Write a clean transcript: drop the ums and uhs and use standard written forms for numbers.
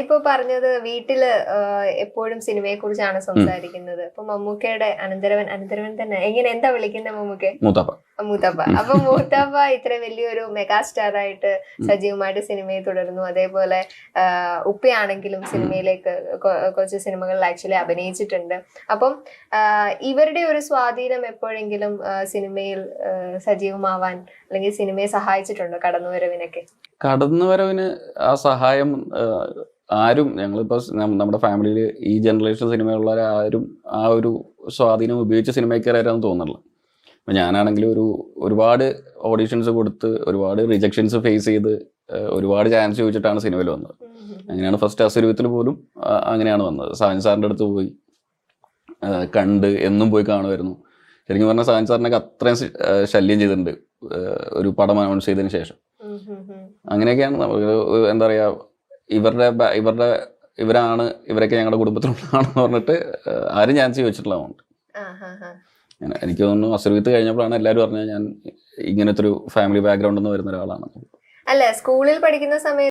ഇപ്പൊ പറഞ്ഞത് വീട്ടില് എപ്പോഴും സിനിമയെ കുറിച്ചാണ് സംസാരിക്കുന്നത്. അപ്പൊ മമ്മൂക്കയുടെ അനന്തരവൻ തന്നെ എന്താ വിളിക്കുന്നത് മമ്മൂക്കെ? മൂത്തപ്പ. അപ്പൊ മൂത്തപ്പ ഇത്ര വലിയൊരു മെഗാ സ്റ്റാർ ആയിട്ട് സജീവമായിട്ട് സിനിമയെ തുടരുന്നു. അതേപോലെ ഉപ്പയാണെങ്കിലും സിനിമയിലേക്ക് കുറച്ച് സിനിമകളിൽ ആക്ച്വലി അഭിനയിച്ചിട്ടുണ്ട്. അപ്പം ഇവരുടെ ഒരു സ്വാധീനം എപ്പോഴെങ്കിലും സിനിമയിൽ സജീവമാവാൻ അല്ലെങ്കിൽ സിനിമയെ സഹായിച്ചിട്ടുണ്ടോ കടന്നുവരവിന്? ആ സഹായം ആരും, ഞങ്ങളിപ്പോ നമ്മുടെ ഫാമിലിയിൽ ഈ ജനറേഷൻ സിനിമയുള്ള ആരും ആ ഒരു സ്വാധീനം ഉപയോഗിച്ച് സിനിമയ്ക്കാരാന്ന് തോന്നുന്നില്ല. അപ്പം ഞാനാണെങ്കിലും ഒരുപാട് ഓഡീഷൻസ് കൊടുത്ത് ഒരുപാട് റിജക്ഷൻസ് ഫേസ് ചെയ്ത് ഒരുപാട് ചാൻസ് ചോദിച്ചിട്ടാണ് സിനിമയിൽ വന്നത്. അങ്ങനെയാണ് ഫസ്റ്റ് അസുരൂപത്തിൽ പോലും അങ്ങനെയാണ് വന്നത്. സാജൻ സാറിൻ്റെ അടുത്ത് പോയി കണ്ട് എന്നും പോയി കാണുമായിരുന്നു. ശരിക്കും പറഞ്ഞാൽ സാജൻ സാറിനൊക്കെ അത്രയും ശല്യം ചെയ്തിട്ടുണ്ട് ഒരു പടം അനൗൺസ് ചെയ്തതിന് ശേഷം. അങ്ങനെയൊക്കെയാണ് നമുക്ക് എന്താ പറയുക, ഇവരൊക്കെ ഞങ്ങളുടെ കുടുംബത്തിലുള്ളതാണെന്ന് പറഞ്ഞിട്ട് ആരും ചാൻസ് ചോദിച്ചിട്ടുള്ളതുകൊണ്ട്. എനിക്ക് തോന്നുന്നു അസുരവിത്ത് കഴിഞ്ഞപ്പോഴാണ് എല്ലാവരും പറഞ്ഞത് ഞാൻ ഇങ്ങനത്തെ ഒരു ഫാമിലി ബാക്ക്ഗ്രൗണ്ടിൽ നിന്ന് വരുന്ന ഒരാളാണ്. അല്ല, സ്കൂളിൽ പഠിക്കുന്ന സമയത്ത്